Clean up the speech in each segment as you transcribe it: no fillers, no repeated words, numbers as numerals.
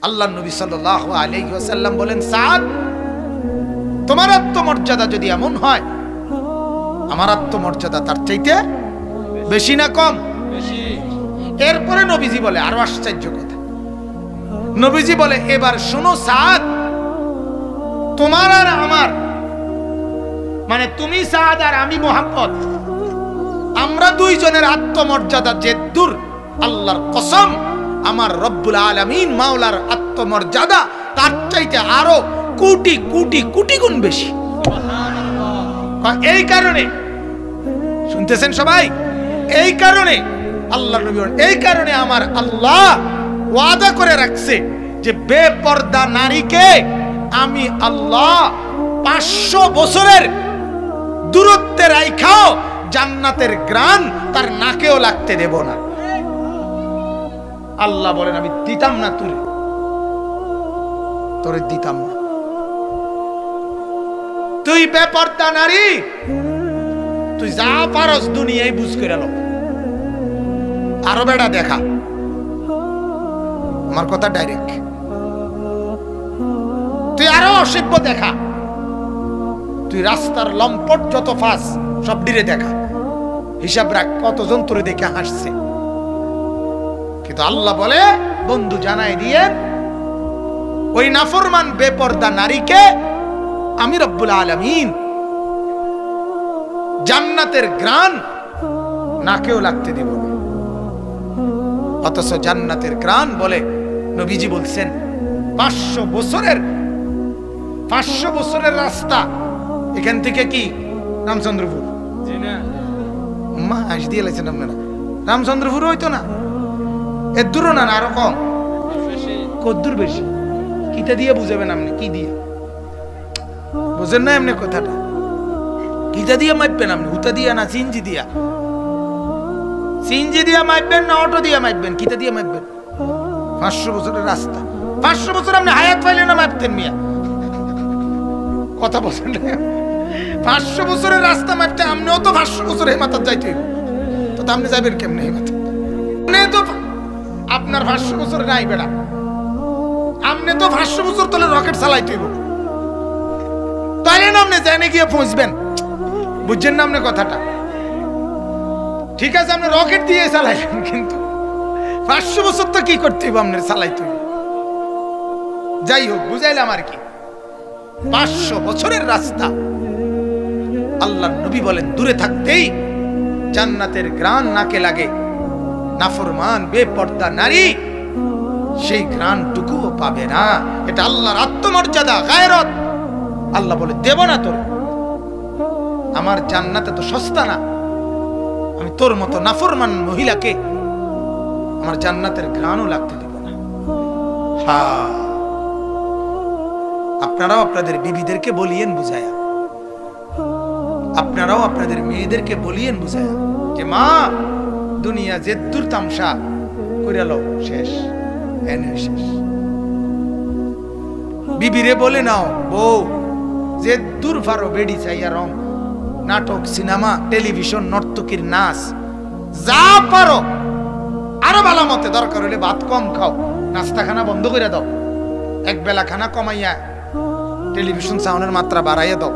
আল্লাহর নবী সাল্লাল্লাহু আলাইহি ওয়াসাল্লাম বলেন, সাদ, তোমার আত্মমর্যাদা যদি এমন হয়, আমার আত্মমর্যাদা তার চাইতে বেশি না কম? বেশি। এরপরে নবীজি বলে আরো আশ্চর্য কথা, নবীজি বলে, এবার শোনো সাদ, তোমার আর আমার, মানে তুমি সাদ আর আমি মুহাম্মদ, আমরা দুইজনের আত্মমর্যাদা যে দূর, আল্লাহর কসম আমার রব্বুল আলামিন মাওলার আত্মমর্যাদা তার চাইতে আরো কোটি কোটি কোটি গুণ বেশি। এই কারণে, শুনতেছেন সবাই, এই কারণে আল্লাহ নবী, এই কারণে আমার আল্লাহ ওয়াদা করে রাখছে যে বেপর্দা নারীকে আমি আল্লাহ 500 বছরের দূরত্বে রাইখাও জান্নাতের গ্রান তার নাকেও লাগতে দেব না। আল্লাহ বলেন, আমি দিতাম না, তোরে দিতাম না। তুই বেপর্দা নারী, তুই যা পারস দুনিয়ায় বুঝ করে লো, আরো বেড়া দেখা, আমার কথা ডাইরেক্ট, তুই আরো অসভ্য দেখা, তুই রাস্তার লম্পট যত ফাঁস সব ডিরে দেখা, হিসাব রাখ কতজন তোরে দেখে হাসছে। কিন্তু আল্লাহ বলে, বন্ধু জানাই দিয়ে, ওই নাফরমান বেপর্দা নারীকে আমি রব্বুল আলামিন জান্নাতের গ্রান নাকেও লাগতে দিব না। অথচ জান্নাতের গ্রান বলে নবীজি বলছেন 500 বছরের রাস্তা এখান থেকে, কি রামচন্দ্রপুর, মাস দিয়ে লাগছেন আপনারা, রামচন্দ্রপুর হইতো না, এর দূর না, আরো কম, কদ্দুর বেশি, কিটা দিয়ে বুঝাবেন আপনি, কি দিয়ে বুঝেন না এমনি কথাটা, কিটা দিয়ে মাপবেন আপনি, হুতা দিয়া না সিনজি দিয়া, সিনজি দিয়া মাপবেন না অটো দিয়া মাপবেন, কিটা দিয়ে মাপবেন? 500 বছরের রাস্তা, 500 বছর আপনি হায়াত পাইলে না মাপতেন মিয়া, কথা বলেন না। 500 বছরের রাস্তা মাপতে আপনিও তো 500 বছর এই মাথা যাইতে হইব, তো আপনি যাবেন কেমনে এই মাথা? তো আপনার 500 বছর নাই বেড়া, আপনি তো 500 বছর তোলে রকেট চালাইতে হইব, তাইলে না আপনি জানে গিয়ে পৌঁছবেন, বুঝছেন না আপনি কথাটা? ঠিক আছে, আপনি রকেট দিয়ে চালাইবেন, কিন্তু 500 বছর তো কি করতে হইব আপনার, চালাইতে হইব। যাই হোক, বুঝাইলাম আর কি, 500 বছরের রাস্তা। আল্লাহ নবী বলেন, দূরে থাকতেই জান্নাতের গ্রান নাকে লাগে, নাফরমান বেপর্দা নারী সেই গ্রানটুকুও পাবে না। এটা আল্লাহর আত্মমর্যাদা, গায়রত। আল্লাহ বলে, দেব না তোর, আমার জান্নাতে তো সস্তা না, আমি তোর মতো নাফরমান মহিলাকে আমার জান্নাতের ঘ্রাণও লাগতে দেব না। হ্যাঁ, আপনারাও আপনাদের বিবিদেরকে বলিয়েন বুঝায়া, আপনারাও আপনাদের মেয়েদেরকে বলিয়েন বুঝায়া যে মা, দুনিয়া যে দূর তামসা করে লো, শেষ, এনে শেষ। বিবিরে বলে নাও, বউ যে দূর ফারো বেড়ি চাইয়া রং, নাটক, সিনেমা, টেলিভিশন, নর্তকীর নাচ, যা পারো আরো ভালো মতে, দরকার হলে ভাত কম খাও, নাস্তা খানা বন্ধ করে দাও, এক বেলা খানা কমাইয়া টেলিভিশন সাউন্ডের মাত্রা বাড়াইয়া দাও,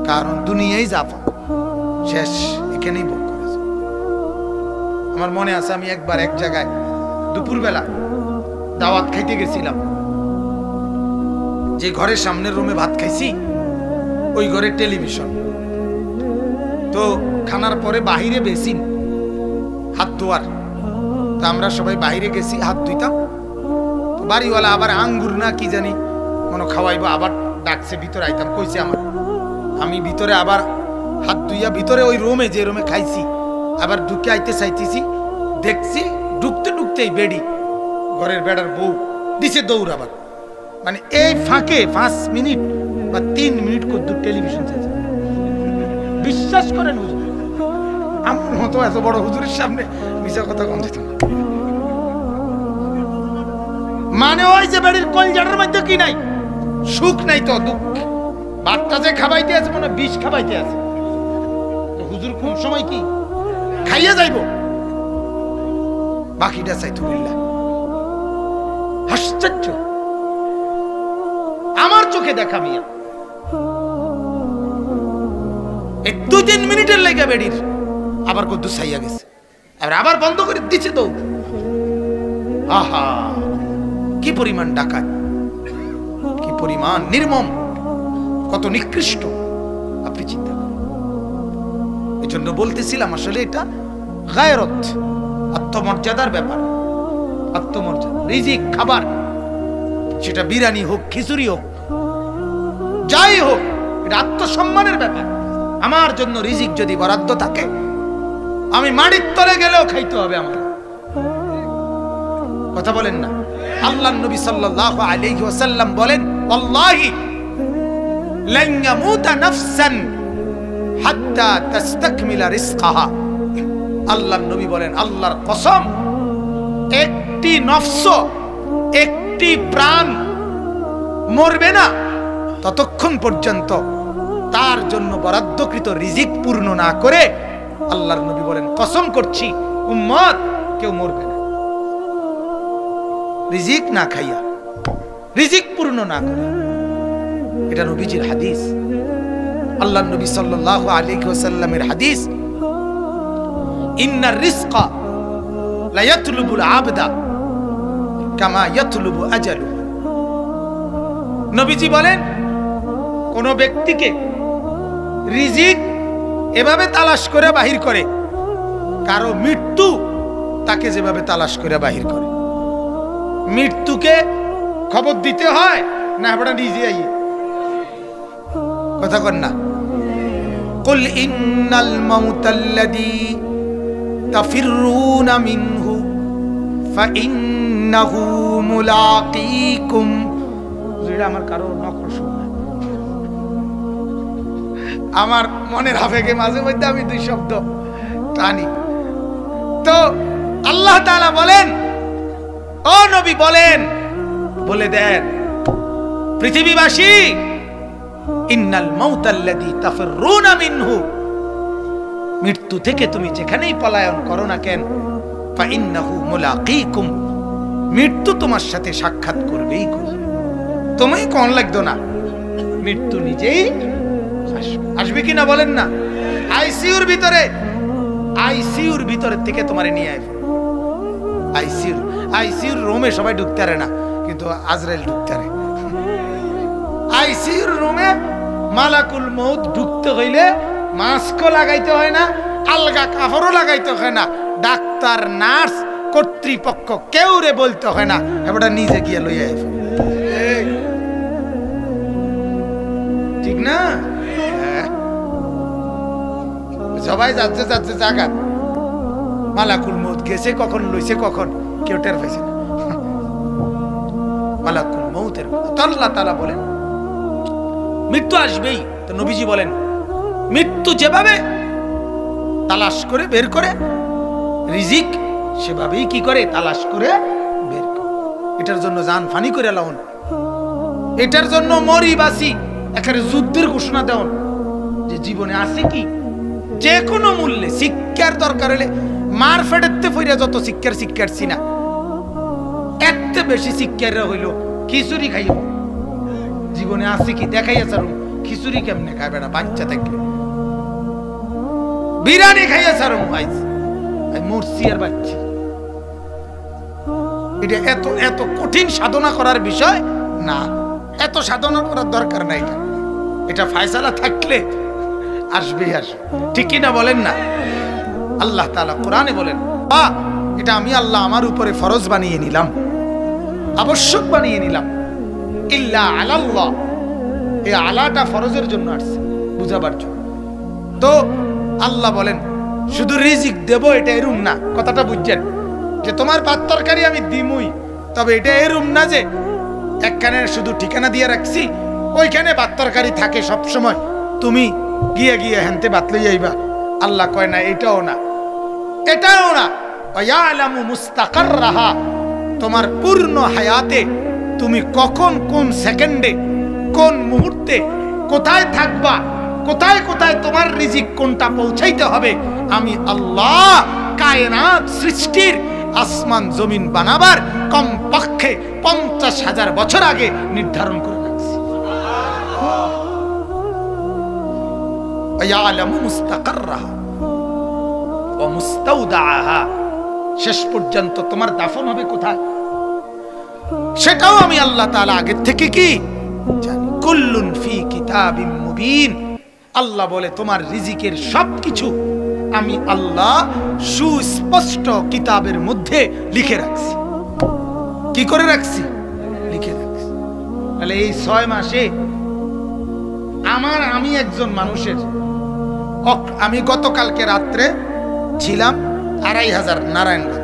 কারণ দুনিয়াই যা পাও শেষ, এখানেই ভোগ করেছে। আমার মনে আছে, আমি একবার এক জায়গায় দুপুরবেলা দাওয়াত খাইতে গেছিলাম, যে ঘরের সামনের রুমে ভাত খাইছি ওই ঘরে টেলিভিশন, তো খানার পরে বাহিরে বেসিন, হাত ধোয়ার, তো আমরা সবাই বাহিরে গেছি, হাত ধুইতাম, তো বাড়িওয়ালা আবার আঙ্গুর না কি জানি মনে খাওয়াইবো, আবার ডাকছে, ভিতরে আইতাম, কইছে আমার, আমি ভিতরে আবার হাত ধুইয়া ভিতরে ওই রুমে, যে রুমে খাইছি, আবার ঢুকে আইতে চাইতেছি, দেখছি ঢুকতে ঢুকতেই বেডি, ঘরের বেড়ার বউ দিছে দৌড়, আবার মানে এই ফাঁকে 5 মিনিট বা 3 মিনিট কদ্দুর টেলিভিশন চাইছে। বিশ্বাস করেন হুজুর, আমার মতো এত বড় হুজুরের সামনে মিশা কথা কম যেত না। মানে ওই যে বাড়ির কলজাটার মধ্যে কি নাই, সুখ নাই তো দুঃখ, বাচ্চা যে খাবাইতে আছে মনে বিষ খাবাইতে আছে, তো হুজুর কোন সময় কি খাইয়া যাইব, বাকিটা চাইতো বিল্লাহ। আশ্চর্য, আমার চোখে দেখা মিয়া। এই 2-3 মিনিটের লেগে বেড়ির আবার কদ্দুস ছাইয়া গেছে, আবার বন্ধ করে দিচ্ছে তো। আহা, কি পরিমাণ ডাকাত, কি পরিমাণ নির্মম, কত নিকৃষ্ট আপনি চিন্তা করেন। এই জন্য বলতেছিলাম আসলে এটা গায়রত, আত্মমর্যাদার ব্যাপার। আত্মমর্যাদা, রিজিক, খাবার, সেটা বিরিয়ানি হোক, খিচুড়ি হোক, যাই হোক, এটা আত্মসম্মানের ব্যাপার। আমার জন্য রিজিক যদি বরাদ্দ থাকে, আমি মাটির তলে গেলেও খাইতে হবে আমার। কথা বলেন না? আল্লাহর নবী সাল্লাল্লাহু আলাইহি ওয়াসাল্লাম বলেন, ওয়াল্লাহি লান ইয়ামুতা নাফসান হাত্তা তাস্তাকমিলা রিজকাহা। আল্লাহর নবী বলেন, আল্লাহর কসম, একটি নফস, একটি প্রাণ মরবে না ততক্ষণ পর্যন্ত তার জন্য বরাদ্দকৃত রিজিক পূর্ণ না করে, আল্লাহর নবী বলেন, কসম করছি উম্মত কেউ মরবে না রিজিক না খাইয়া, রিজিক পূর্ণ না করে। এটা নবীজির হাদিস, আল্লাহর নবী সাল্লাল্লাহু আলাইহি ওয়াসাল্লামের হাদিস। ইন্নার রিজকা লা ইয়াতলুবুল আবদা কামা ইয়াতলুবু আজালু। নবীজি বলেন, কোন ব্যক্তিকে রিজিক এভাবে তালাশ করে বাহির করে, কারো মৃত্যু তাকে যেভাবে তালাশ করে বাহির করে। মৃত্যুকে খবর দিতে হয় না আপনারা নিজে আইয়ে? কথা কন না? কুল ইন্নাল মাউতাল্লাযী তাফিরুনা মিনহু ফাইন্নাহু মুলাকীকুম। যেটা আমার কারো নকল শুনে, আমার মনের আবেগে মাঝে মধ্যে আমি 2 শব্দ টানি। তো আল্লাহ তাআলা বলেন, ও নবী বলেন, বলে দেন পৃথিবীবাসী, ইন্নাল মাউতাল্লাযী তাফিরুনা মিনহু, মৃত্যু থেকে তুমি যেখানেই পলায়ন করো না কেন, ফাইন্নাহু মুলাকীকুম, মৃত্যু তোমার সাথে সাক্ষাৎ করবেই করবে। তুমি কোন লাগতো না, মৃত্যু নিজেই আসবে কিনা বলেন না? আইসিইউর ভিতরে থেকে তোমারে নিয়ে আইব। আইসিইউর রুমে সবাই ঢুকতে পারে না, কিন্তু আজরাইল ঢুকতে পারে। আইসিইউর রুমে মালাকুল মউত ঢুকতে হইলে মাস্কও লাগাইতে হয় না, আলগা কাপড়ও লাগাইতে হয় না, ডাক্তার, নার্স, কর্তৃপক্ষ কেউ রে বলতে হয় না, এবারে নিজে গিয়ে লইয়া আইব। ঠিক না? সবাই যাচ্ছে জায়গা, মালাকুল মউত গেছে কখন, লইছে কখন, কেউ টের পাইছে না। মালাকুল মউতের আল্লাহ তাআলা বলেন মৃত্যু আসবেই। তো নবীজি বলেন, মৃত্যু যেভাবে তালাশ করে বের করে রিজিক, সেভাবেই কি করে তালাশ করে বের করে। এটার জন্য জান ফানি করে লাউন, এটার জন্য মরি বাসি এখানে যুদ্ধের ঘোষণা দেন, যে জীবনে আছে কি যে কোনো মূল্যে শিক্ষার দরকার হলে মার ফেটেতে ফইরা যত শিক্ষার না, এত বেশি শিক্ষার হইল খিচুড়ি খাইব। জীবনে আছে কি দেখাইয়া ছাড়ুন, খিচুড়ি কেমনে খায় বেড়া বাচ্চা থাকলে, বিরিয়ানি খাইয়া ছাড়ুন, আজ মরছি আর বাচ্চি। এটা এত এত কঠিন সাধনা করার বিষয় না, এত সাধনা করার দরকার নাই। এটা ফায়সালা থাকলে আসবেই আসবে, ঠিক কিনা বলেন না? আল্লাহ তাআলা কোরআনে বলেন, এটা আমি আল্লাহ আমার উপরে ফরজ বানিয়ে নিলাম, আবশ্যক বানিয়ে নিলাম। ইল্লা আলাল্লাহ, এই আলাটা ফরজের জন্য আসছে, বুঝাবার জন্য। তো আল্লাহ বলেন শুধু রিজিক দেব, এটা এরুম না। কথাটা বুঝছেন? যে তোমার ভাত তরকারি আমি দিমুই, তবে এটা এরুম না যে একখানে শুধু ঠিকানা দিয়ে রাখছি, ওইখানে ভাত তরকারি থাকে সব সময়, তুমি গিয়ে গিয়ে হেনতে ভাত লই আইবা। আল্লাহ কয় না, এটাও না, এটাও না। ওয়ায়ালামু মুস্তাকাররাহা, তোমার পূর্ণ হায়াতে তুমি কখন, কোন সেকেন্ডে, কোন মুহূর্তে, কোথায় থাকবা, কোথায় কোথায় তোমার রিজিক কোনটা পৌঁছাইতে হবে, আমি আল্লাহ কায়নাত সৃষ্টির আসমান জমিন বানাবার কমপক্ষে 50,000 বছর আগে নির্ধারণ করে রাখছি। ইয়ালামু মুস্তাকাররাহা ওয়া মুস্তাওদাআহা, শেষ পর্যন্ত তোমার দাফন হবে কোথায় সেটাও আমি আল্লাহ তাআলা আগে থেকে কি জানি। কুল্লুন ফি কিতাবিম মুবিন, আল্লাহ বলে তোমার রিজিকের সবকিছু আমি আল্লাহ সুস্পষ্ট কিতাবের মধ্যে লিখে রাখছি। কি করে রাখছি? লিখে রাখছি। তাহলে এই 6 মাসে আমি একজন মানুষের, আমি গতকালকে রাত্রে ছিলাম 2500 নারায়ণগঞ্জ,